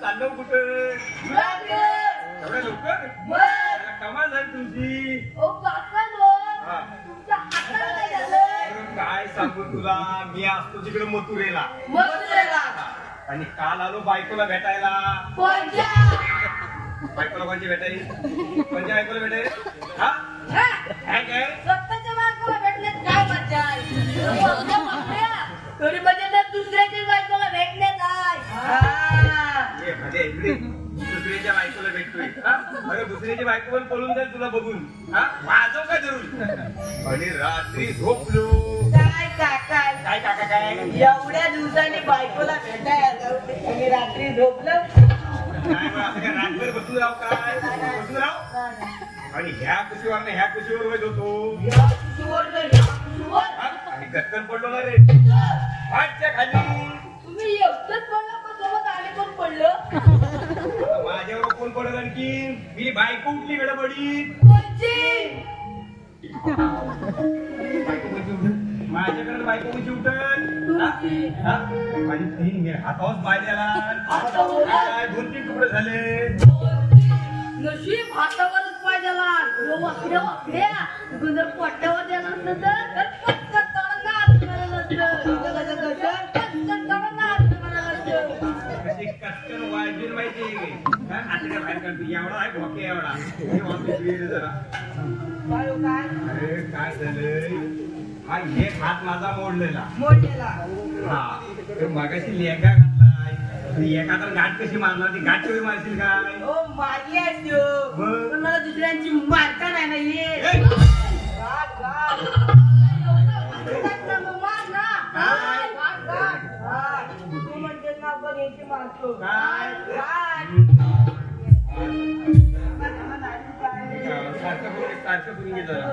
चाललो कुठं एवढ्या लवकर कमाल झाली तुमची. काय सांगू तुला, मी असतो तिकडे मथुरेला आणि काल आलो बायकोला भेटायला. बायकोला कोणची भेटायली? कोणत्या बायकोला भेटायली? हा काय स्वतःच्या बायकोला भेटले काय मजा आहे. थोडी मजा तर दुसऱ्याच्या बायकोला भेटले काय. दुसऱ्याच्या बायकोला भेटतोय. अरे दुसऱ्याची बायको पण पळून जाईल तुला बघून. वाजव का जरूर. आणि रात्री झोपलो. काय काका काय काका काय एवढ्या दिवसांनी बायकोला भेटायला आणि रात्री झोपलं. काय मग असं काय रात्रभर बसून राव काय बसून राव. आणि ह्या कुशीवर ह्या कुशीवर वैद होतो आणि गटकन पडलो ना रे फाटच्या खाली. तुम्ही एकटंच पडला पण सोबत आले पण पडलं. माझ्यावर कोण पडल आणखी. मी बायको उठली गडबडी. माझ्याकडे बायको कशी उठल. माझी 3 हातावर पाय द्याला 2-3 तुकडे झाले. नशीब हातावरच पाय द्याला. वाकड्या वाकड्या जर पोट्यावर द्याला असतं तर पटकन तळंगात करायला कटकन वाजली माहिती. आता काय बाहेर काढतो एवढा आहे भोके एवढा जरा. अरे काय झालंय. हा एक हात माझा मोडलेला. हा मगाशी लेगा घातलाय. एका तर गाठ कशी मारणार. ती गाठ कशी मारशील काय. मारली असतो पण मला दुसऱ्यांची मारता नाही ना ये. तू म्हणते ना आपण याची मारतो काय सारखं करून घे जरा.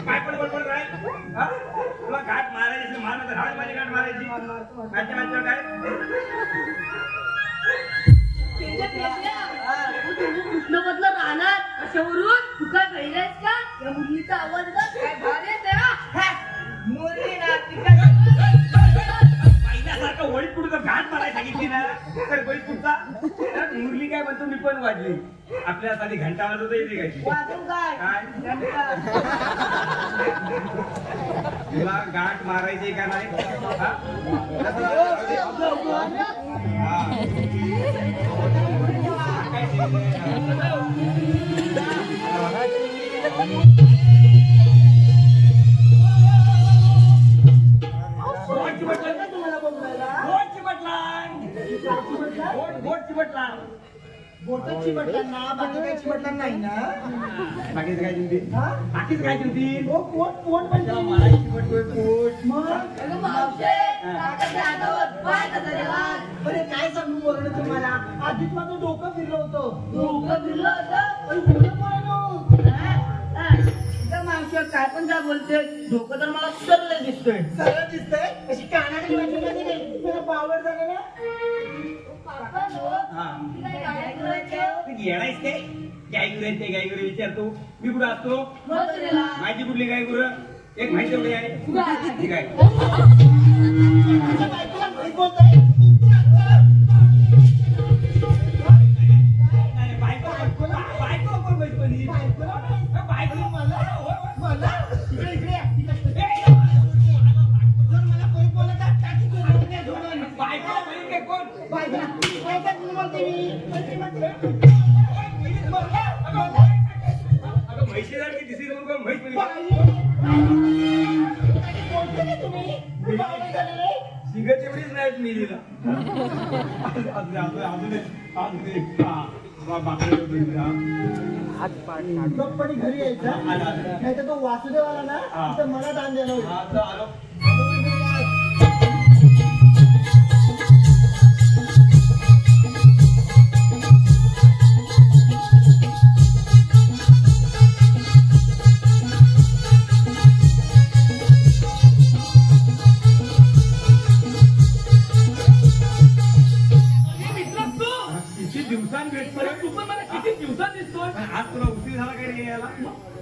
काय पण बरोबर काय तुला गाठ मारायची मारणार राड माझी गाठ मारायची. माझ्या माझ्या काय कृष्णपदला राहणार अशावरून तू काय पाहिलंयस का. या मुलीचा आवाज काय भारी मुरली ना पहिल्यासारखं वळीत कुठं घाट मारायला सांगितली ना तर वळीत कुठचा मुरली काय म्हणतो. मी पण वाजली. आपल्या हाताने घंटा वाजवता येते काय तुला गाठ मारायची का नाही. बोटची बटला ना बाकी काही चिमटला नाही ना. बाकीच काय चिमटी बाकीच काय चिमटी. पोट म्हणजे मला चिमटतोय पोट. अरे काय सांगू बोलणं तुम्हाला. आधीच माझं डोकं फिरलं होतं. डोकं फिरलं होतं मावशी काय पण काय बोलते. डोकं तर मला सरळ दिसतोय. सरळ दिसतंय अशी कानाडी वाटली पावड झालं ना. येणारच काय गायगुरु आहेत ते गायगुरु विचारतो. मी कुठं असतो. माझी कुठली गायगुरु एक माहिती एवढी आहे. ठीक आहे बायको कोण बैसपणी बायको मला म्हैशीसारखी दिसली म्हणून सिगत एवढीच नाहीत मी दिला. गप्पणी घरी यायचा नाही तर तो वासुदेव आला ना तर मला दान द्यायला. तुला उशीर झाला काही नाही यायला?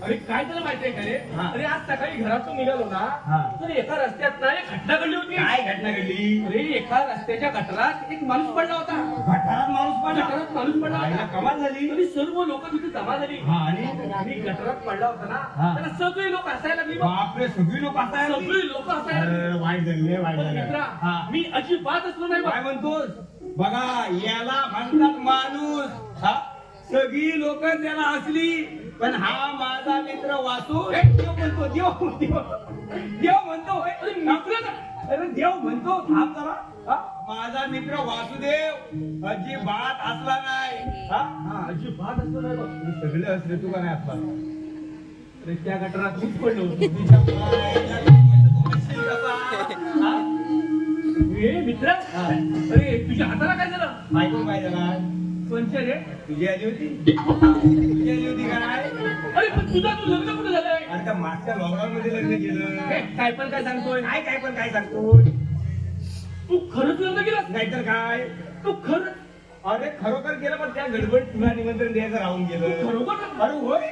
अरे काय त्याला माहितीये का रे? हा. अरे आज सकाळी घरातून निघालो हा. ना तर एका रस्त्यात ना एक घटना घडली होती. काय घटना घडली? अरे एका रस्त्याच्या गटारात एक माणूस पडला होता. गटारात माणूस पडला? गटारात माणूस पडला आईला होता. कमाल झाली. तरी सर्व लोक तिथे जमा झाली. हा, आणि आणि गटारात पडला होता ना हा. त्याला सगळे लोक हसायला लागली बघ. बापरे, सगळी लोक असायला लागली. सगळी लोक हसायला लागली. अरे, वाईट झाले, वाईट पण झाले. मित्रा हा. मी अजिबात असलो नाही बघ. काय म्हणतोस? बघा, याला म्हणतात माणूस. हा, सगळी लोक त्याला हसली, पण हा माझा मित्र वासू देव म्हणतो, देव म्हणतो होय. अरे मित्र ना. अरे देव म्हणतो, थांब जरा. हा, माझा मित्र वासुदेव अजिबात हसला नाही. हा, हा अजिबात असलो नाही बघ. हे सगळे हसले, तू का नाही हसला? अरे त्या गटारात मीच पडलो होतो. तिच्या पायाला तू हसशील कसा? हा? ए मित्र हा. अरे तुझ्या हाताला काय झालं? ऐकून काय झाला? पंच रे. तुझी आली होती? तुझी आली होती काय? अरे पण तुझा तू लग्न कुठे झालंय? अरे त्या मागच्या लॉकडाऊन मध्ये लग्न केलं. हे, काय पण काय सांगतोय? काय पण काय सांगतो? तू खरंच लग्न केलं? नाहीतर काय? तू खरं अरे खरोखर केलं, पण त्या गडबड तुला निमंत्रण द्यायचं राहून गेलं. खरोखर? अरे होय.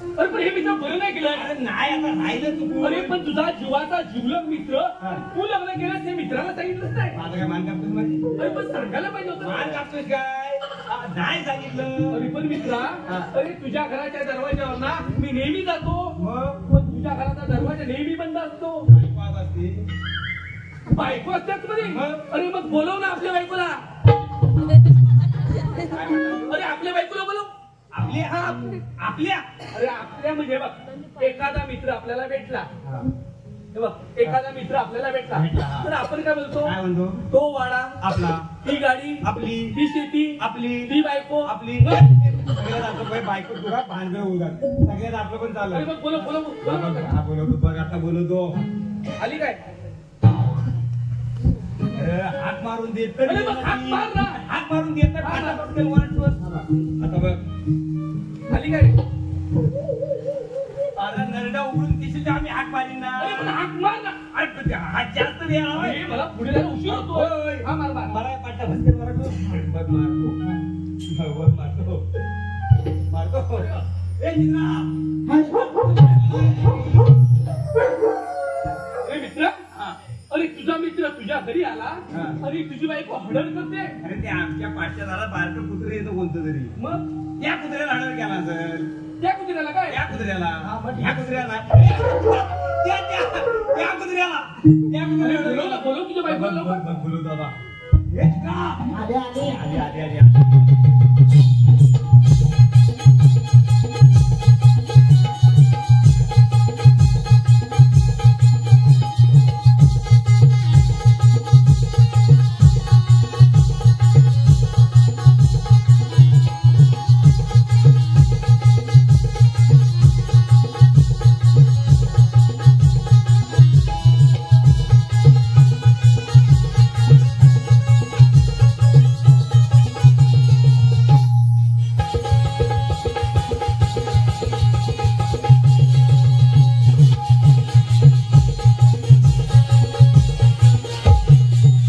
अरे पण हे मित्र बरं नाही केलं. अरे नाही, आता राहिलं चुकून. अरे पण तुझा जीवाचा जीवलग मित्र हा. तू लग्न केलं ते मित्राला सांगितलंच नाही. माझं काय मान कापतोस माझी? अरे पण सांगायला पाहिजे मान होतं. कापतोस काय? नाही सांगितलं. अरे पण मित्रा हा. अरे तुझ्या घराच्या दरवाजावर ना मी नेहमी जातो. मग पण तुझ्या घराचा दरवाजा नेहमी बंद असतो. काय पाहत असते? बायको असतात मध्ये. मग? अरे मग बोलव ना आपल्या बायकोला. काय म्हणतात? अरे आपल्या बायकोला बोलव. आपल्या आपल्या अरे आपल्या म्हणजे बघ एखादा मित्र आपल्याला भेटला. हा. हे बघ एखादा मित्र आपल्याला भेटला भेटला, हा. तर आपण काय बोलतो? काय म्हणतो? तो वाडा, आपला, ती गाडी, आपली, ती शेती, आपली, ती बायको, आपली. सगळ्यात आपलं बाई बायको तुला भांडण होतात. सगळ्यात आपलं पण चालू अरे आहे. मग बोलव बोलव बोलव. हा बोलवतो बघ, आता बोलवतो. आली काय? अरे हात मारून देत तर अरे मग हात मार ना. हात मारून देत तर फाटा पटकन वरटवर. आता बघ, आली काय? अरे नरडा उघडून दिसत आम्ही हात मारीन ना. अरे पण हात मार ना. अरे पण ते हात जास्त द्यायला होय. अरे मला पुढे जायला उशीर होय. होतो. हा मार मार. मला पाटा भस्कर मारतो. बघ मारतो. बघ मारतो. मारतो. ए निघा. अरे मित्र हा. अरे तुझा मित्र तुझ्या घरी आला हा. आणि तुझी बायको हडल करते. अरे ते आमच्या पाठच्या दारात बारकं कुत्रे येतं कोणतं तरी. मग त्या कुत्र्याला हडर केला सर. त्या कुत्र्याला काय? त्या कुत्र्याला. मग ह्या कुत्र्याला. त्या कुत्र्याला. त्या बोलव कुत्र्याला. ना, बोलव तुझ्या बायकोला लवकर. बघ बोलू दादा. आले आले आली आली आली.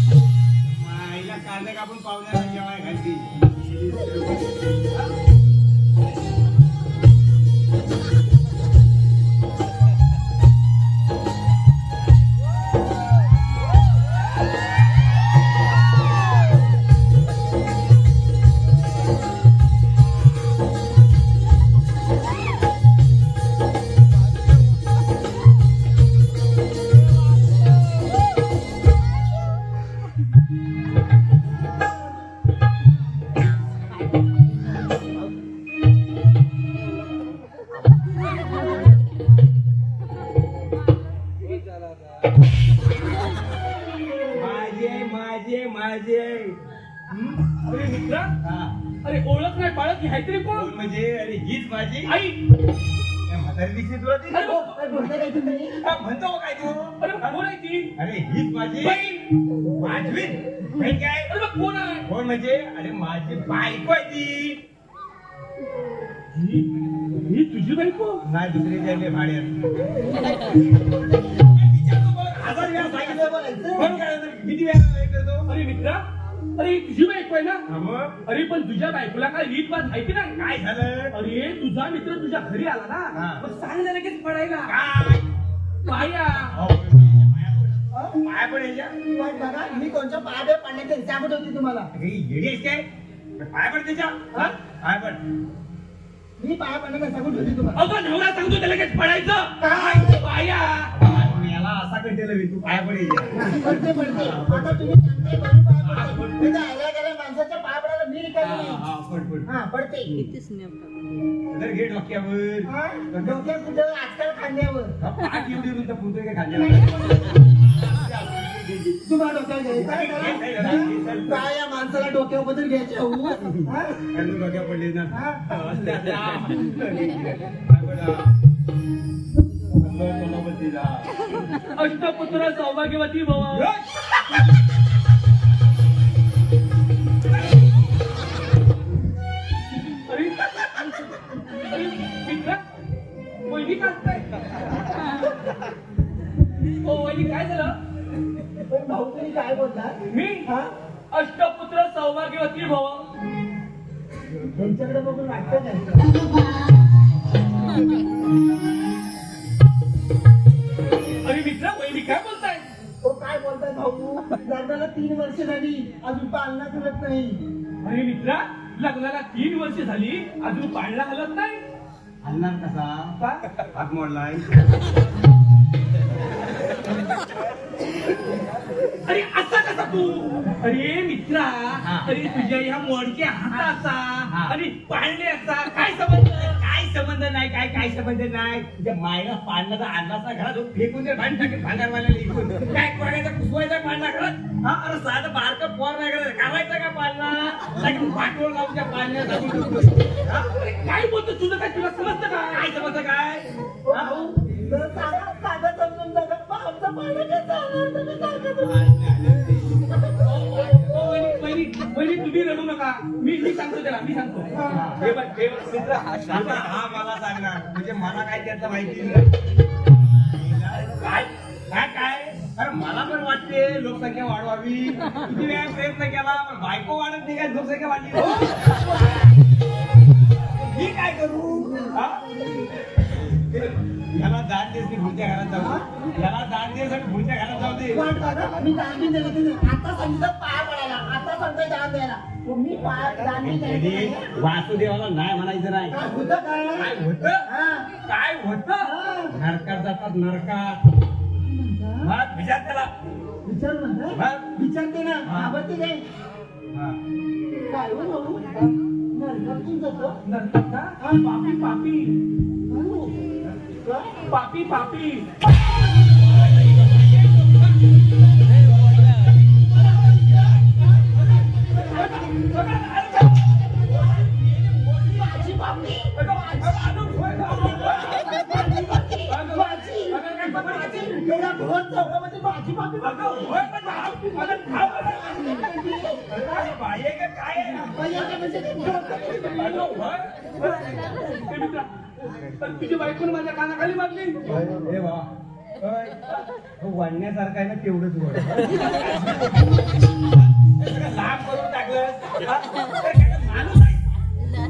माईला कांदा कापून पाहुण्याला जेवाय घालती. माझे. अरे मित्रा हा. अरे ओळख नाही पाळत घ्यायची तरी कोण? कोण म्हणजे? अरे हीच माझी आई. काय म्हातारी दिसते तुला ती? अरे काय बोलताय काय तुम्ही? हा, म्हणतो मग काय तू? अरे कोण आहे ती? अरे हीच माझी बहीण. माझी बहीण काय? अरे मग कोण आहे? कोण म्हणजे? अरे माझी बायको आहे ती. ही तुझी बायको? नाही दुसरी जायले भाड्यात. विचारतो बघ, 1000 वेळा सांगितलं बघ. म्हणून काय होतं? किती वेळा हे करतो? अरे मित्रा अरे ही तुझी बायको आहे ना? हा मग? अरे पण तुझ्या बायकोला काय रीत बात माहिती ना? काय झालं? अरे तुझा मित्र तुझ्या घरी आला ना, हा. मग सांग ना लगेच पडायला. काय? पाया पाया पण याच्या? पण बघा मी कोणच्या पाया पाण्याचं सांगत होती तुम्हाला. अरे येडी आहेस काय? पाया पण त्याच्या? हा? पाया पण. मी पाया पाण्याचं सांगत होती तुम्हाला. अगं नवरा सांगतो त्याला लगेच पडायचं. काय? पाया याला असा कंटेल मी तू पाया पण याच्या. पडते पडते. आता तुम्ही सांगते म्हणून पाया पडते. मी तर आल्या गेल्या माणसाच्या पाया पडायला मी रिकामी नाही. हा पड. हा पडते. तर घे डोक्यावर. हा? डोक्यात कुठं आजकाल खांद्यावर. हा, पाठ एवढी रुंद पुरतोय काय खांद्याला? तुम्हाला डोक्यावर घ्यायचं काय करा? काय या माणसाला डोक्यावर बदल घ्यायचे हो? हा? खांदून डोक्यावर पडले ना. हा? असले असले. अष्टपुत्र सौभाग्यवती भव. अरे अरे मित्र वहिनी काय ओ वहिनी काय झालं? पण भाऊ तुम्ही काय बोलता? मी हा? अष्टपुत्र सौभाग्यवती भव. त्यांच्याकडे बघून वाटतं नाही. अरे मित्र वहिनी काय बोलताय? तो काय बोलताय भाऊ? लग्नाला 3 वर्ष झाली अजून पालना करत नाही. अरे मित्रा लग्नाला 3 वर्ष झाली अजून पाळणा हलत नाही. हलणार कसा? का? हात मोडलाय. अरे असा कसा तू? अरे मित्रा अरे तुझ्या ह्या मोडक्या हाताचा आणि पाळण्याचा काय संबंध? काय संबंध नाही, काय संबंध नाही. तुझ्या मायला पाडला तर आणलाच ना घरात फेकून दे भांड टाकेल भांडारवाल्याला इकून. काय कोणाचा कुसवायचा पाडला घरात? हा अरे साधं बारकं पोर नाही करत करायचं का पाडला? पाठवून लावून त्या पाडण्याचा. अरे काय बोलतो तुझं काय तुला समजतं काय? काय समजतं काय? भाऊ जर साधा समजून जगत पण आमचं पालना कसं होणार? तुम्ही सांगा तुम्ही. वहिनी तुम्ही रडू नका. मी सांगतो त्याला मी सांगतो. हे बघ मित्र आता हा मला सांगणार म्हणजे मला काय त्याचं माहिती नाही. काय काय काय अरे मला पण वाटते लोकसंख्या वाढवावी. किती वेळा प्रयत्न केला पण बायको वाढत नाही काय लोकसंख्या वाढली हो? मी काय करू? हा? याला दान देस मी पुढच्या घरात जाऊ. याला दान देस आणि पुढच्या घरात जाऊ दे. वाट बघा, मी दान बी दिलं तुम्ही. आता सांगितलं पाया पडायला. आता सांगतोय दान द्यायला. तुम्ही दान बी द्यायचं नाही. वासुदेवाला नाही म्हणायचं नाही. काय होतं काय? काय होतं? हा. काय होतं? हा. नरकात जातात नरकात. म्हणता? मग विचार त्याला. विचार म्हणता? हा. विचारते ना. हा. आवडते काय? हा. काय हो भाऊ? नरकातून जातो? नंतर का? पापी पापी काय? पापी पापी. एवढ्या भोर चौकामध्ये माझी बापी तुझी बायकोन माझ्या कानाखाली मारली. वाढण्यासारखं आहे ना तेवढंच वड. लांब करून टाकलं. माणूस आहे.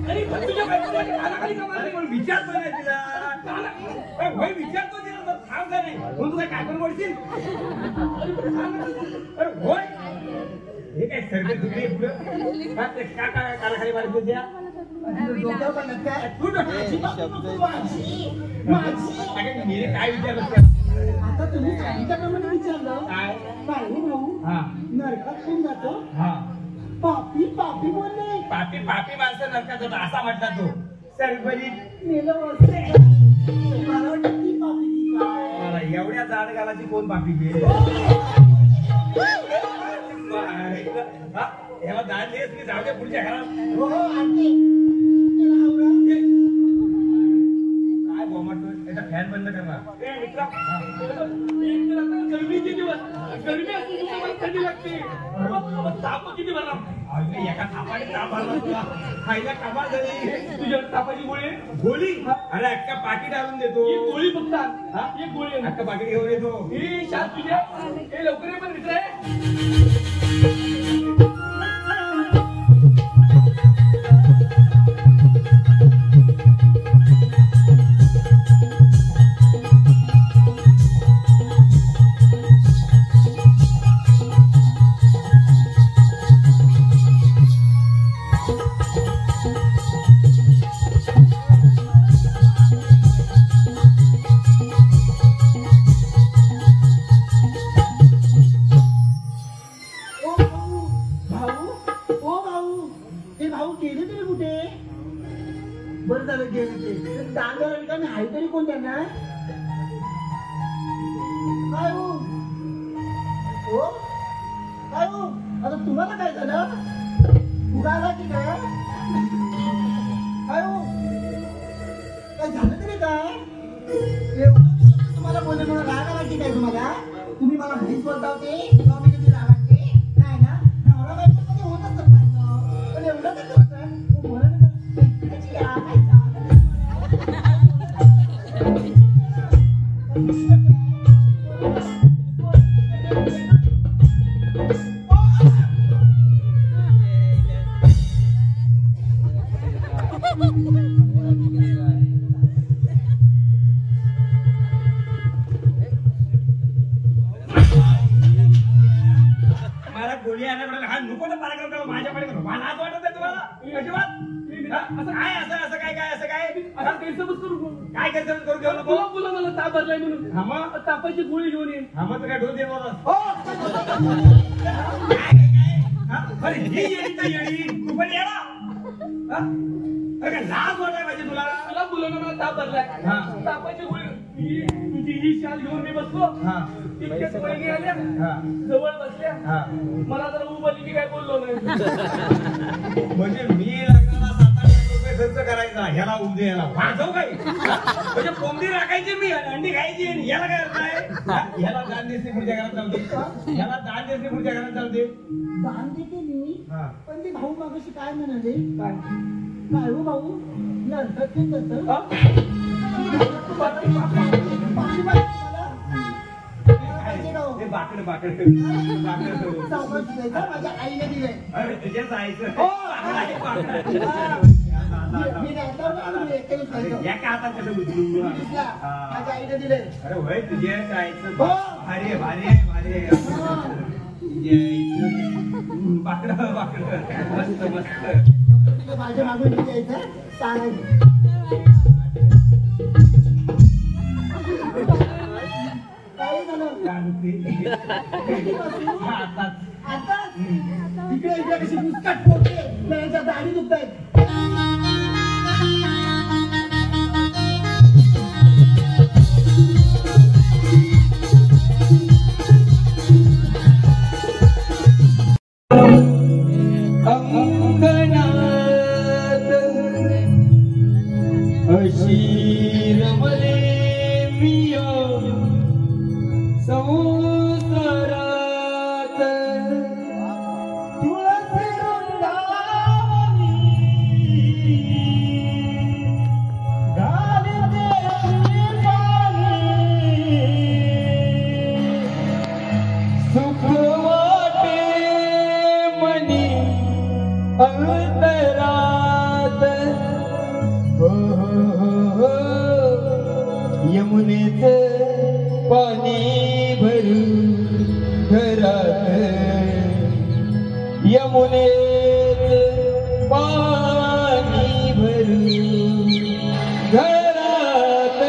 अरे पण तुझ्या बायकोन माझ्या कानाखाली का मारली? पण विचारतो नाही तिला. वय विचारतो तिला तर थांब का नाही म्हणून तू काय काकून पडशील? अरे होय हे काय सर्वे तुकडे पुढं का कानाखाली मारत तुझ्या? डोक्यावर पडलं काय? तू माझी बापी नको, माझी. मी काय विचारलं? आता तुम्ही सांगितल्याप्रमाणे विचारलं काय? काय हो भाऊ? हा नरकात कोण जातो? हा पापी पापी बोलले. पापी पापी माणसं नरकात जातात असा म्हटला तो. सरबरी मेलं वरते. मला वाटतं ती पापी ती काय? मला एवढ्या जाड गालाची कोण पापी घे? याला दान देस मी जाऊ दे पुढच्या घरात. हो आणते. त्याला आवरा. काय बोमटतोय? याचा फॅन बंद करणार. ए मित्रा एक तर आता गरमीचे दिवस गरमी असली की मला थंडी लागते. ताप किती भरला? एका थापाने ताप आला तुला. खायला कमाल झाली. तुझ्या तापाची गोळी गोळी अरे अख्खा पाकिट आणून देतो. ही गोळी फक्त हा? एक गोळी आहे. अख्खा पाकिट घेऊन येतो. ही शात तुझ्या हे लवकर ये पण मित्र आहे. तर रिकामी हाय तरी कोण त्यांना काय हो हो काय हो आता तुम्हाला काय झालं उगाला की काय काय हो काय झालं तरी काय एवढं तुम्हाला बोलले म्हणून राग आला की काय तुम्हाला तुम्ही मला म्हैस बोलता होते तेव्हा मी कधी राग वाटते नाही ना नवरा बायकोमध्ये होत असतं भांडणं पण एवढं काय करतं बोला ना त्याची काय मला गोळी आणायला हा नको तर पराक्रम करा माझ्याकडे मला आज वाटत आहे तुम्हाला अजिबात असं काय असं काय काय असं काय गैरसमज करू काय गैरसमज करू घेऊ नको बोला मला ताप भरलाय म्हणून हा मग तापाची गोळी घेऊन ये हा मग तर काय ढोल दे मला हो अरे ही येडी तर येडी तू पण येडा हा? अरे काय लाज वाटाय पाहिजे तुला मला बोलवलं मला ताप भरलाय हा. तापाची गोळी तुझी ही शाल घेऊन मी बसलो हा तितक्याच वहिनी आल्या हा जवळ बसल्या हा मला जरा उभारली की काय बोललो नाही म्हणजे मी लग्नाला 7-8 रुपये खर्च करायचा ह्याला उद्या याला वाजव काय म्हणजे कोंबडी राखायची मी अंडी खायची आणि याला काय अर्थ आहे हा? ह्याला दान देते पुढच्या घरात चालते ह्याला दान देते पुढच्या घरात चालते दान देते मी हा. पण ते भाऊ मागाशी काय म्हणाले काय हो भाऊ नंतर ते नंतर ते बाकड बाकड माझ्या आईने दिले अरे तुझ्या जायचं हो. एका हातात कसं उचलू माझ्या आईने दिले अरे वय तुझ्या जायचं हो. भारी आहे भारी आहे भारी आहे बाकड बाकड मस्त मस्त माझ्या मागून द्यायचं सांगायचं काय झालं आता आता इकडे इकडे कशी मुस्काट पोटते त्यांच्या दाढी दुखतायत यमुनेच पाणी भरू घरात यमुनेच पाणी भरू घरात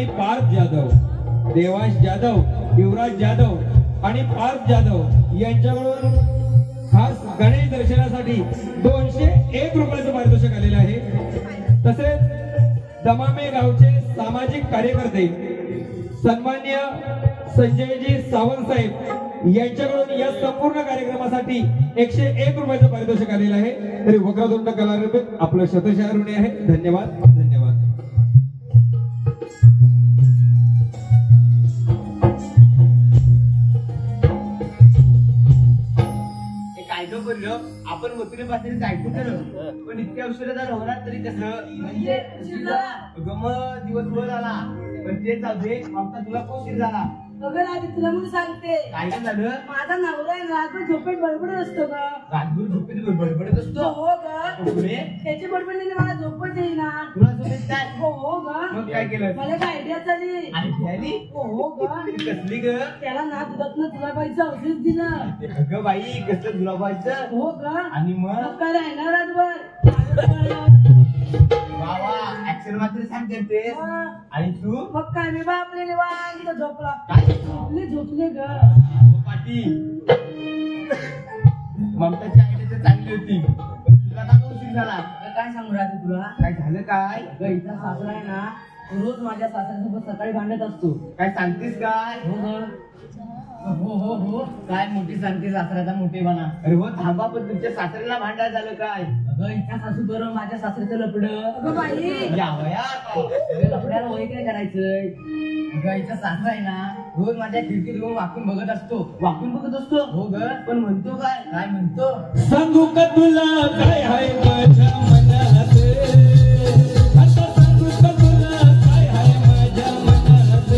आणि पार्थ जाधव, देवांश जाधव, युवराज जाधव आणि पार्थ जाधव यांच्याकडून खास गणेश दर्शनासाठी 201 रुपयाचं पारितोषिक आलेलं आहे. तसेच दमामे गावचे सामाजिक कार्यकर्ते सन्मान्य संजयजी सावंत साहेब यांच्याकडून या संपूर्ण कार्यक्रमासाठी 101 रुपयाचं पारितोषिक आलेलं आहे. तरी वक्रतुंड कलारंग आपलं शतशः ऋणी आहे. धन्यवाद धन्यवाद. आपण मथुरे पासून जायचं खरं, पण इतक्या उशिरा होणार तरी कसं म्हणजे गम दिवसभर झाला. पण ते जाऊ दे, आमचा तुला कोशिश झाला. अगं राजे तुला म्हणून सांगते काय झालं? माझा नवरा आहे ना रातभर झोपेत बडबडत असतो ग. रातभर झोपेत बडबडत असतो. हो ग. त्याची बडबडीने मला झोपच येईना. तुला झोपेत काय? हो ग. मग काय केलं? मला काय आयडिया झाली. आली? हो ग. कसली ग? त्याला ना दुधातनं तुला बाईचं औषध दिलं. अगं बाई कसलं गुलाबाचं? हो ग. आणि मग काय राहणार रातभर. बाबा ऍक्शन मात्र सांगते ते. आणि तू? मग काय मी बापले निवांत झोपला. झोपले ग. पाटी ममताची आयडिया तर चांगली होती, पण तुला का उशीर झाला? काय सांगू राहते तुला? काय झालं? काय गईचा सासरा आहे ना रोज माझ्या सासऱ्यासोबत सकाळी भांडत असतो. काय सांगतेस काय? हो हो हो. काय मोठी सांगते सासऱ्याचा मोठेपणा. अरे हो थांबा, पण तुमच्या सासऱ्याला भांडायला झालं काय? अगं इतका सासू बरं माझ्या सासऱ्याचं लपड. अगं बाई या वयात लपड्याला वय काय करायचंय? गाईचा सासरा आहे ना रोज माझ्या खिडकीत येऊन वाकून बघत असतो. वाकून बघत असतो? हो ग. पण म्हणतो काय? काय म्हणतो? सांगू का तुला काय आहे माझ्या मनात, आता सांगू का तुला काय आहे माझ्या मनात.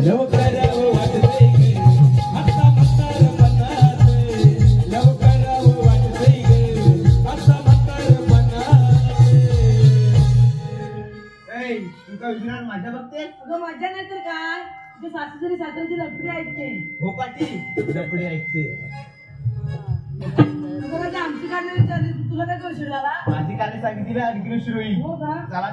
लव करावं वाटतंय ग आता म्हातारपणात, लव करावं वाटतंय ग आता म्हातारपणात. तू काय विचार माझ्या बघते? अगं मजा नाही तर काय. तुझ्या सासू जरी सासऱ्याची लपडी ऐकते. हो पाटी लपडी ऐकते. आमची काढली विचारली तुला काय कौशल झाला? माझी काल सांगितली आणखी सुरू होईल. हो का? चला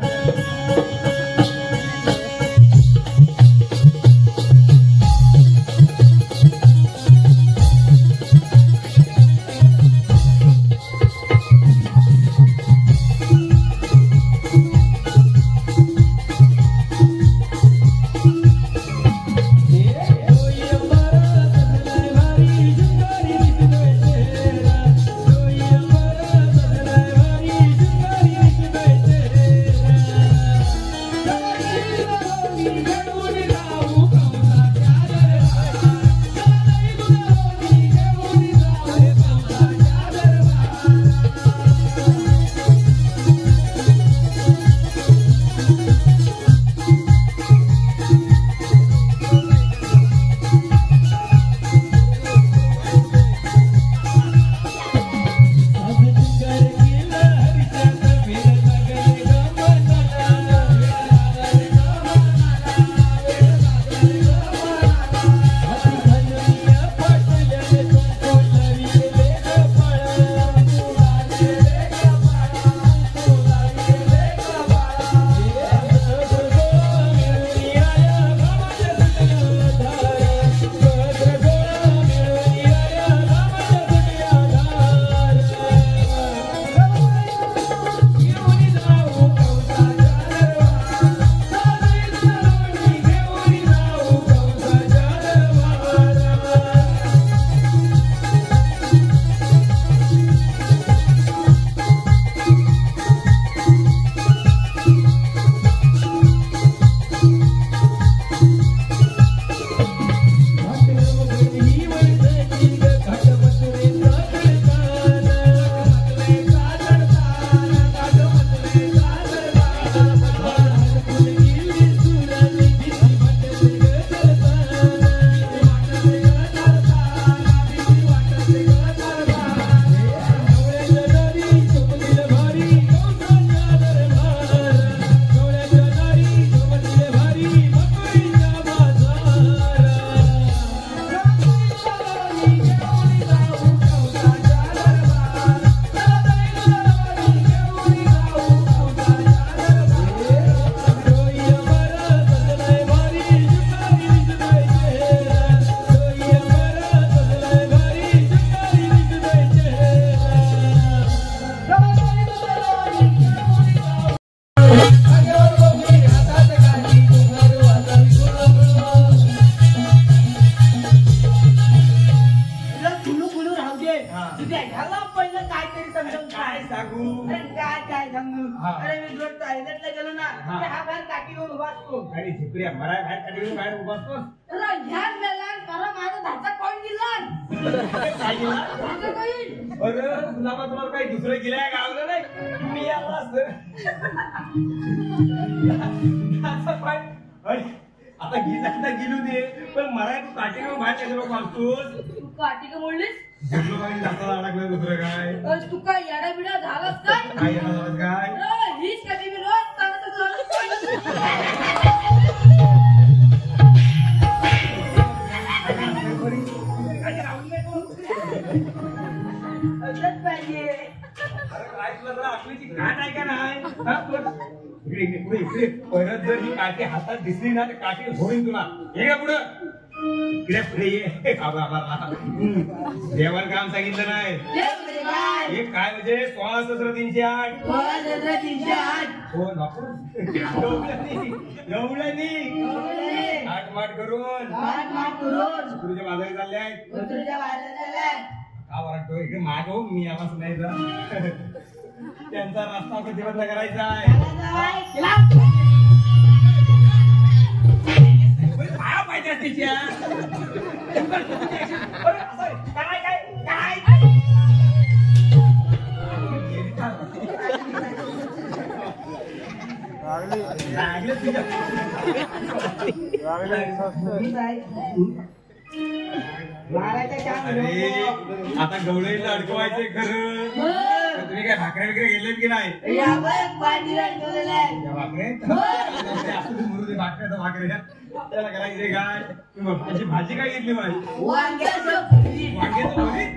सांगू काय सांगू हा. अरे मी रोज टॉयलेटला गेलो ना हा. की हा बाहेर काठी घेऊन उभा असतो आणि झिपऱ्या मराय बाहेर काढून बाहेर उभा असतोस तुला ध्यान द्यायला खरं माझा धाचा कोण दिला काय केला धाचा कोण अरे तुला मग तुम्हाला काही दुसरं गेलाय गावलं नाही मी याला असं पाय अरे आता गिजायला गेलो दे पण मराय तू काठी घेऊन बाहेर कशाला मारतोस तू काठी का मोडलीस झेपलो काही जाता अडकलं दुसरं काय तू काय येडा बिडा झालास काय काय येणार झालं काय हीच कधी मी रोज सांगत असंच पाहिजे अरे काय तुला जरा आपलीची गाठ आहे का नाही हा, तुला- इकडे इकडे पुढे इकडे परत जर ही काठी हातात दिसली ना तर काठी होईल तुला हे का पुढं इकडे पुढे ये आभार देवान काम सांगितलं नाही हे काय म्हणजे 16,308 हो नको एवढ्यानी आठ करून तुझ्या बाजारी चालले आहेत का वाटतो इकडे माग हो मी आवाज नाही जा त्यांचा रस्ता प्रतिबंध करायचा आहे पाया पाहिजे तिच्या काय काय काय लागले तुझ्या मारायचं काम अरे नको. आता गवळीला अडकवायचे खरं तर तुम्ही काय भाकरे वगैरे गेलेत की नाही या बाई पाठीला ठेवलेलं आहे. त्या भाकरे असू दे, मरू दे भाकऱ्याचा भाकरे त्याला करायचे काय त्याची भाजी काय घेतली माझी वांग्याचं भरीत. वांग्याचं भरीत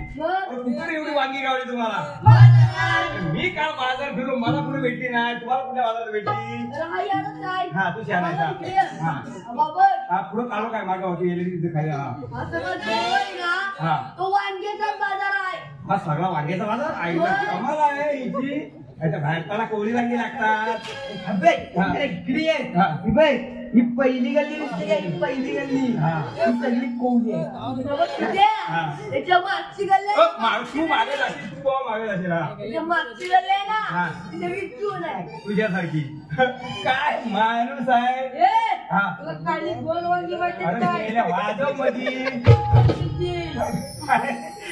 कुठे एवढी वांगी गावली तुम्हाला मी काल बाजार फिरून मला कुठे भेटली नाही तुम्हाला कुठे बाजारात भेटली हा तू शहाणायचा हा पुढे काढो काय मागा होती एलईडी खाली हा तो वांग्याचा बाजार आहे हा सगळा वांग्याचा बाजार आईला कमाल आहे हिची त्याच्या बाहेरला कोळी वांगी लागतात अबे, हा. अरे इकडे ये. हा. ही बघ, ही पहिली गल्ली दिसते का? ही पहिली गल्ली हा. ही सगळी कोवली आहे. हा. त्याच्या मागची गल्ली तू मागे जाशील तू मागे जाशील हा त्याच्या मागची गल्ली आहे हा. ना ती सगळी चून आहे तुझ्यासारखी काय माणूस आहे ए, हा. तुला काळी गोल वांगी माहिती अरे काय गेल्या वाजव मध्ये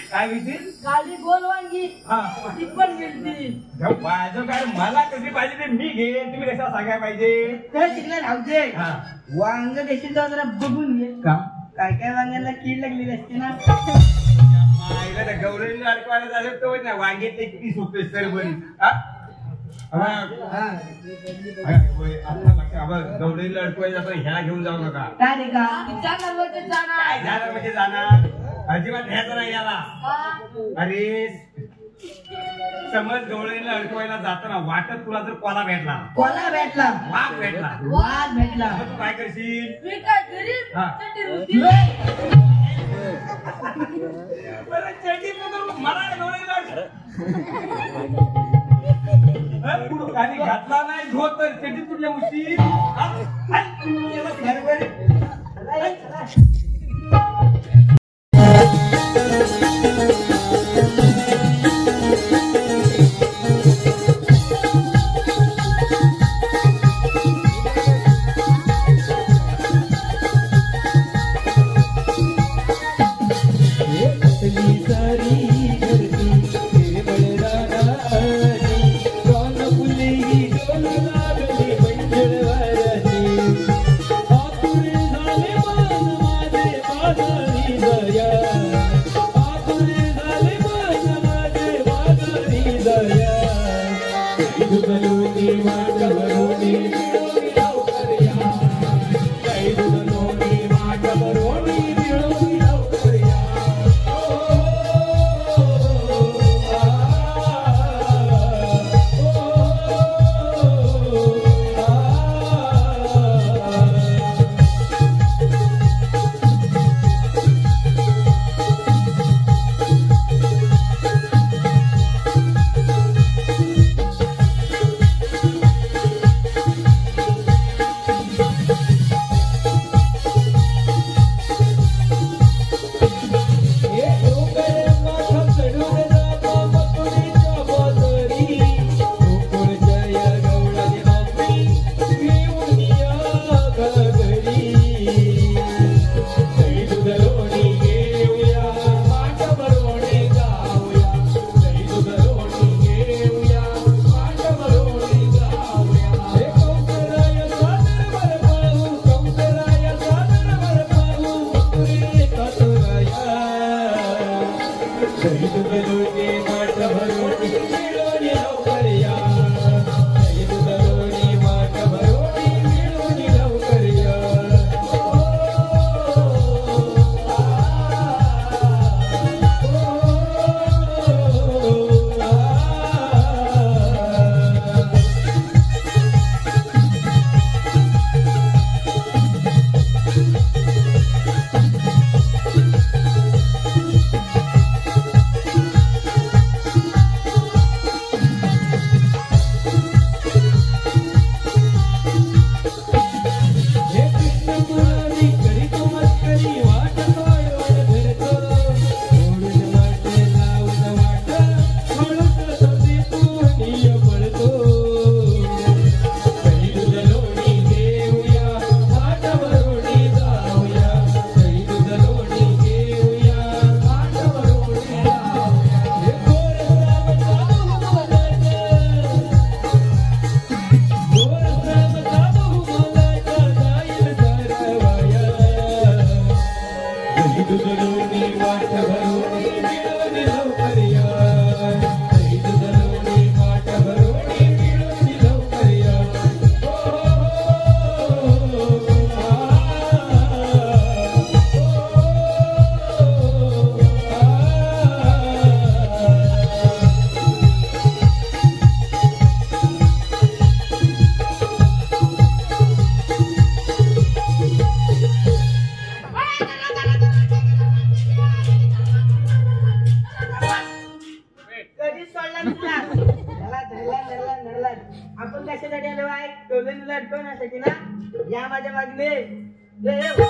काय विचार काळी गोल वांगी हा ती पण मिळती वाजव काय मला कधी पाहिजे ते मी घे तुम्ही कशा सांगायला पाहिजे तर तिकडे राहू दे. हा वांग देशील तर जरा बघून घे का काय काय वांग्याला कीड लागलेली असते ना गौरीला अडकवायला झालं तो ना वांगे ते किती सोपे सर बरी हा गौरीला अडकवायला जातो ह्याला घेऊन जाऊ नका काय रे का तिच्या घरवरती काय जाणार झालं म्हणजे जाणार अजिबात घ्यायचं नाही याला हा. अरे समज गवळीला अडकवायला जाताना वाटत तुला जर कोला भेटला कोला भेटला वाघ भेटला वाद भेटला मग तू काय करशील मी काय करीन हा. चटी रुटी बरं, चेटी पकडून मला गवळीला पुढं खाली घातला नाही धोत तर चेटी तुझ्या मुशी कौन घ्या माझ्या मागणे वाजव.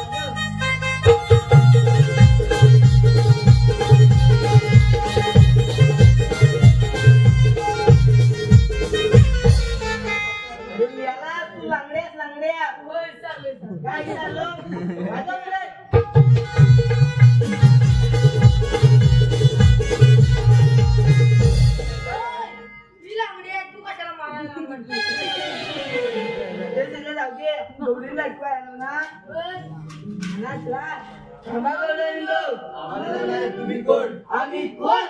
याला तू लांगड्या होय चाललंय काय झालं वाजव रे. मी लांगडी आहे तू कशाला मारायला म्हणतोय ते सगळं जाऊ दे गौरीला ऐकू आलो ना तुम्ही कोण आम्ही कोण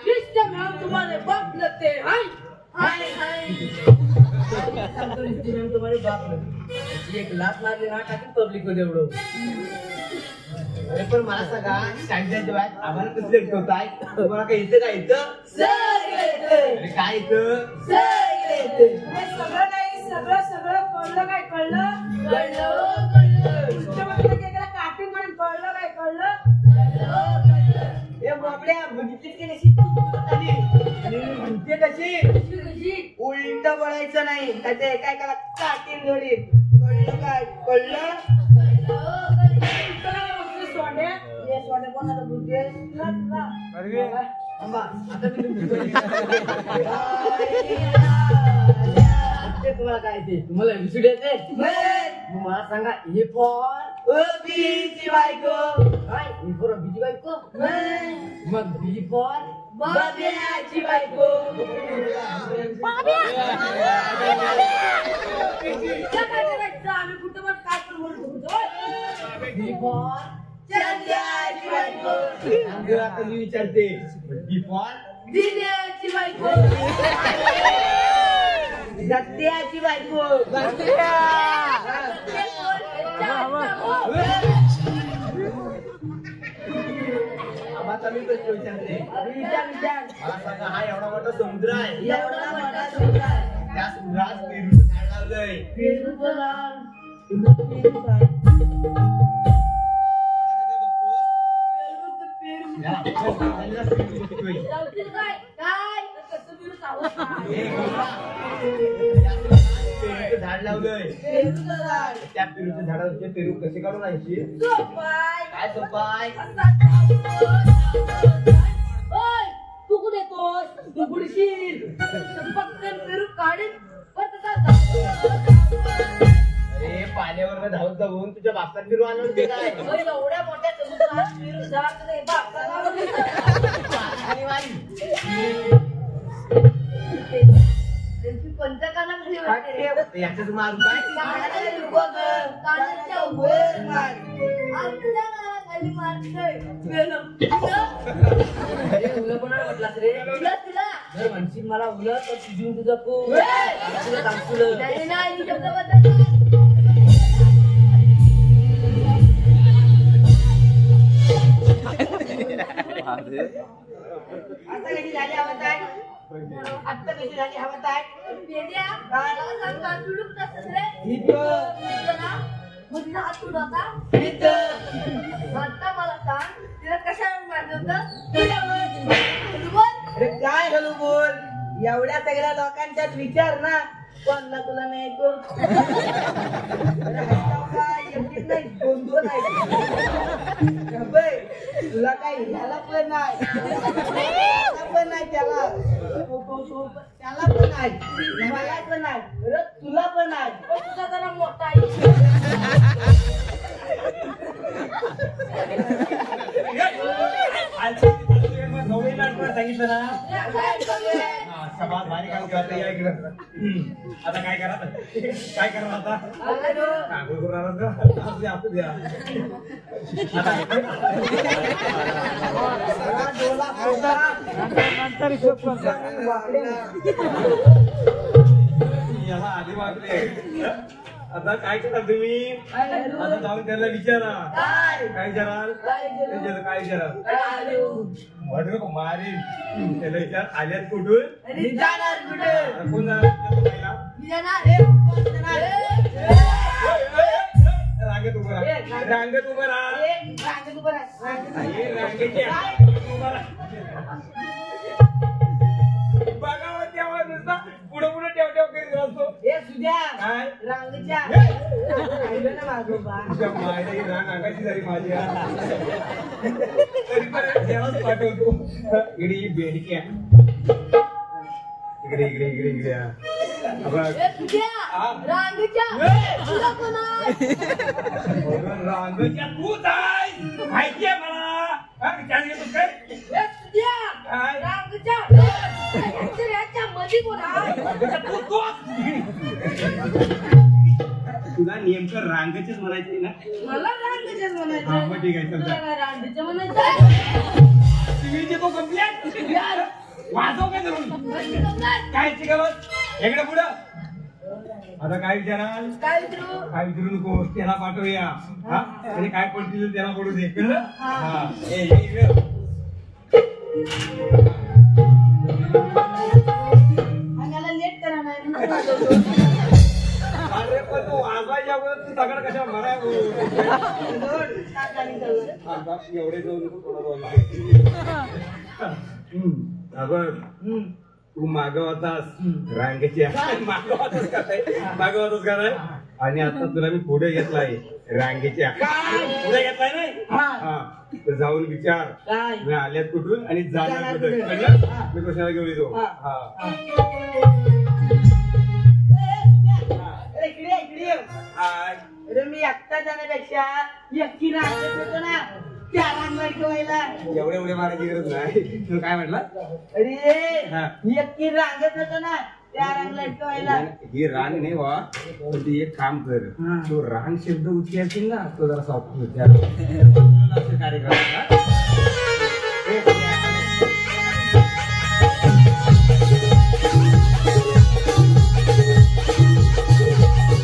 रिश्ते में हम तुम्हारे बाप लगते हैं हाय हाय तुम्हारे बाप लगते एक लात मारली ना टाकी पब्लिक मध्ये एवढं. अरे पण मला सांगा शाळेच्या जेव्हा आम्हाला कसं ठेवताय तुम्हाला काय येतं काय येतं अरे काय येतं सगळं नाही सगळं कळलं काय कळलं कार्टून म्हणून कळलं काय कळलं हे बाबड्या बघितलीस की नशी आणि म्हणते कशी उलट बोलायचं नाही त्याचे काय करा काटीन जोडी कळलं काय कळलं सोड्या कोणाला बोलते तुम्हाला काय ते तुम्हाला विसुड येते मला सांगा हे फॉर बीची बायको काय हे फॉर बीची बायको मग बी फॉर बाब्याची बायको आम्ही कुठं पण काय पण म्हणतो बी फॉर चंद्याची बायको आता मी विचारते बी फॉर दिल्याची बायको सत्याची बायको आता मी प्रश्न विचारते मला सांगा हा एवढा मोठा समुद्र आहे त्या समुद्रात पेरूचं झाड लावलंय जाऊतील काय काय कसं बिरू सावध पेरूचं झाड लावलंय त्या पेरूच्या झाडावरचे पेरू कसे काढून आणायचे काय सोपाय तू कुठे येतोस तू बुडशील पटकन पेरू काढीन अरे पाण्यावर धावत जाऊन तुझ्या बापात फिरू आणलं ते काय एवढ्या मोठ्या समुद्रात पेरू झाड नाही बापाला त्यांची पंचकानाखाली वाटते याच्यात मारू काय कानाच्या वर मार आमच्या कानाखाली मारतोय तुला कोणाला म्हटलास रे तुला जर म्हणशील मला उलट तर तुझून तुझं तुला सांगतो नाही नाही शब्द बदल आता कशी झाली हवत आहे आता कशी झाली हवत आहे बेड्या मला सांग का तू लुकतास रे मग तिचा हात तुला आता मला सांग तिला कशावर मारलं होतं बोल अरे काय हॅलो बोल एवढ्या सगळ्या लोकांच्यात विचार ना कोणला तुला नाही नाही दोन तुला काही ह्याला पण नाही पण नाही त्याला पण नाही मला पण नाही तुला पण नाही तुझा जरा मोठा आहे सांगितलं ना सभा भारी काम करता आता काय करा काय करा आता कागद आपू द्या याला आधी वागले आता काय करा तुम्ही आता जाऊन त्याला विचारा काय विचाराल काय विचाराल वाटलं का मारील त्याला विचार आल्यात कुठून कोण रांगेत उभं राहा रांगेत उभं राहा रांगेची उभं राहा बघावं तेव्हा नुसता पुढे पुढे ठेव ठेव करीत असतो काय रांगच्या हे! राहिलं ना मागोबा तुझ्या मायला ही रांग अंगाची झाली माझी तरी पण त्यालाच पाठवतो इकडे ही बेडकी आहे. इकडे इकडे इकडे इकडे हा. बघ. ए, तुझ्या हा. रांगच्या तुला कोण आहे? अगं, रांगच्या तूच आहेस. माहितीये मला हा, विचार घेतोस काय ए, तुझ्या काय? रांगच्या याच्या मध्ये कोण आहे? रांगच्या तूच. तुला नेमकं रांगचेच म्हणायचे ना मला रांगच्याच हा, म्हणायचं मग ठीक आहे चल तुला जा. काय रांगच्या म्हणायचं टीव्हीचे तो कंप्लेंट वाजव काय धरून कशी गंमत? काय शिकवत इकडे पुढं आता काय विचाराल काय विचारू? काय विचारू नको त्याला पाठवूया हा आणि काय पडतील त्याला पडू दे कळलं हा ए ये इकडे. अंगाला लेट करा नाही अरे पण तू वाजवायच्या अगोदर तू दगड कशा माराय एवढे जाऊ नको थोडा अगं तू मागवतास रांगेची मागवतास का नाही आणि आता तुला मी पुढे घेतलाय रांगेच्या पुढे घेतलाय नाही हा तर जाऊन विचार काय मी आल्यात कुठून आणि जाणार जाणार कुठून कुठून? कळलं मी कशाला घेऊन येतो हा इकडे इकडे हाय. अरे मी एकटा जाण्यापेक्षा एकटी रांगत होतो ना त्या रांगला ठेवायला एवढे एवढे मारायची गरज नाही तू काय म्हटलं अरे हा. एकटी रांगत होतो ना त्या रांगला ठेवायला ही रांग नाही वा पण ती एक काम कर तो रांग शब्द उच्चारतील ना तो जरा सॉफ्ट उच्चार कार्यक्रम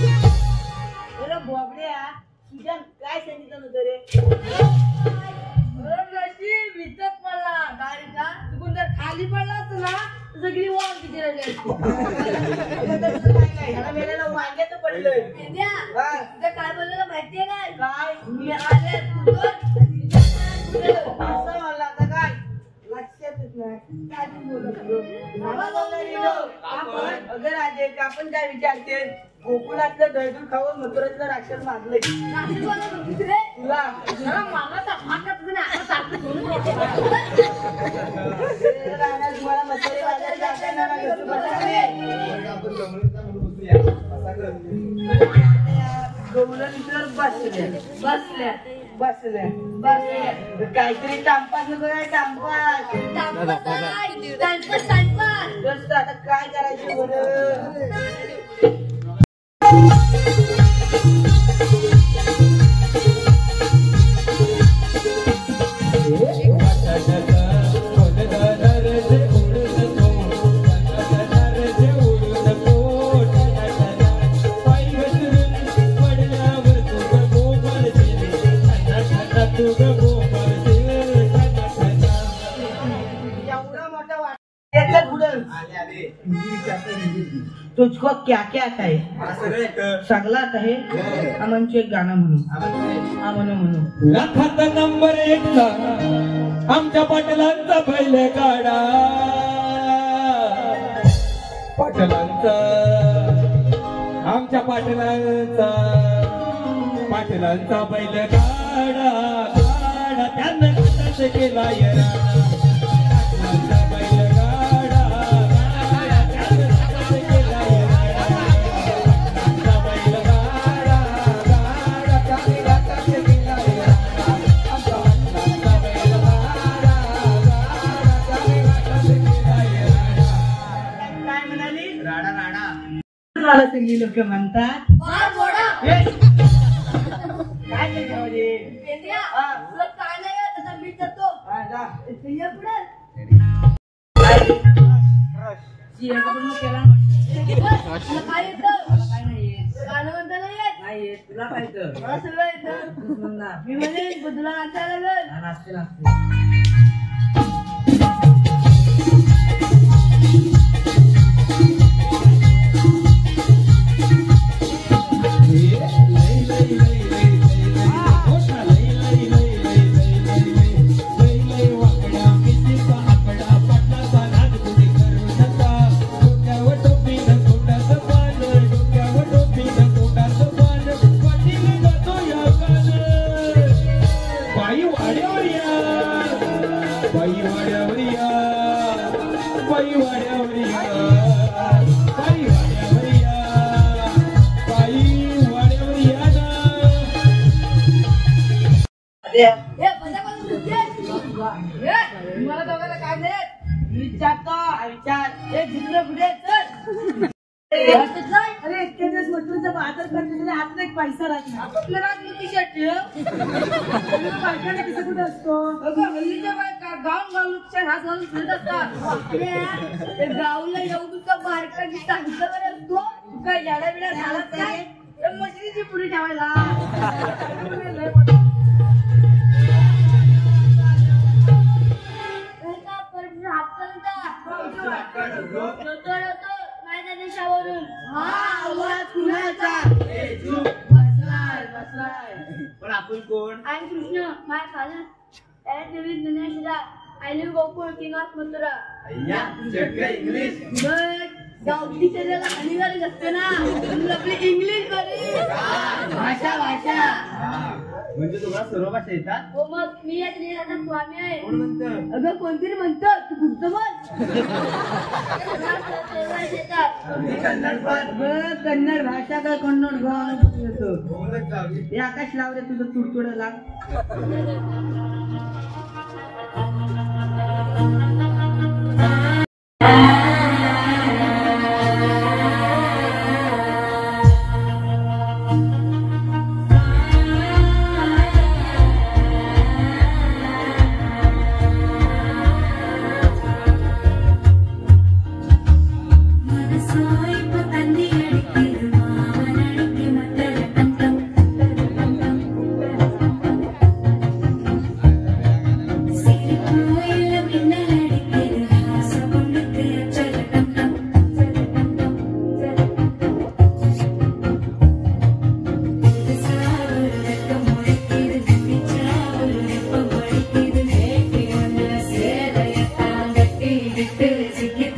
अरे बोबड्या तुझ्या काय सांगितलं होतं रे नशीब विचत पडला गाडीचा चुकून जर खाली पडला असत ना तर सगळी वाट किती राहिली असती. ह्याला वेळेला वांग्याचं पडलंय विद्या, हा. तुझं काय बोललेलं माहितीये काय काय मी आले तुझं असं म्हणलं आता काय लक्षातच नाही काय तू बोलत होतो? आपण अगर राजे आपण काय विचारते गोकुळातलं दहीदूध खाऊन मथुरातलं राक्षस मागलं तुला मामाचा फाटा तुझं नाका सारखं सोडून येते. राहणार मला मथुरे बाजार जाताना ना घेतो बसावे. गौलं मित्र बसले बसल्या बसले बसल्या काहीतरी टांपास नको काय टांपास जास्त आता काय करायचं बरं एवढा मोठा वाट पुढं तुझको क्या क्या आता है सगला आता है आमचं एक गाणं म्हणू म्हणू लाखात नंबर 1 चा आमच्या पाटलांचा पहिले गाडा पाटलांचा आमच्या पाटलांचा बैल गाडा गाडा त्यानं हातात केला येरा पाटलांचा बैल गाडा गाडा त्यानं हातात केला येरा पाटलांचा बैल गाडा गाडा त्यानं हातात केला येरा आमच्या पाटलांचा बैल गाडा गाडा त्यानं हातात केला येरा काय म्हणाली राडा राडा मला सगळी लोक म्हणतात फार मोठा. काय त्याच्यामध्ये पेंड्या, हा. तुला काय नाही येत, आता मी करतो. हा, जा. ये पुढे. सिंहाकडून केला म्हटलं. तुला काय येतं? काय नाही येत. गाणं म्हणता नाही येत? नाही येत. तुला काय तर मला सगळं येतं. मी म्हणेन, पण तुला नाचायला लागेल. नाचते नाचते डोक्यावर वाड्यावर या बाई वाड्यावर या बाई वाड्यावर या बाई वाड्यावर या ना. मला दोघांना काय देत विचारतो विचार एक जिंकलं पुढे चल. अरे इतके दिवस म्हटलं बाजार करण्यासाठी हातला एक पैसा राहत आपल्या राहत खिशात ठेव बायकांना किती कुठे असतो हल्लीच्या बायका गावच्या हात घालून फिरत असतात. गावला येऊ तुझा बारका सांगितलं बरं असतो काय झाडा बिडा झाला काय मशिनीची पुढे ठेवायला. माझ्या देशावरून पण आपण कोण? I am Krishna my father at David Ganeshda I live Gokul king of Mathura. English गावठी शरीराला हानिकारक असते ना म्हणून आपली इंग्लिश बरी भाषा भाषा. म्हणजे तुम्हाला सर्व भाषा येतात? हो मग मी या देशाचा स्वामी आहे. कोण म्हणतं? अगं कोणतरी म्हणतं तू पुढचं बोल. कन्नड भाषा का कन्नड हे आकाश लावले तुझं तुडतुड लाग.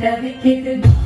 आम्ही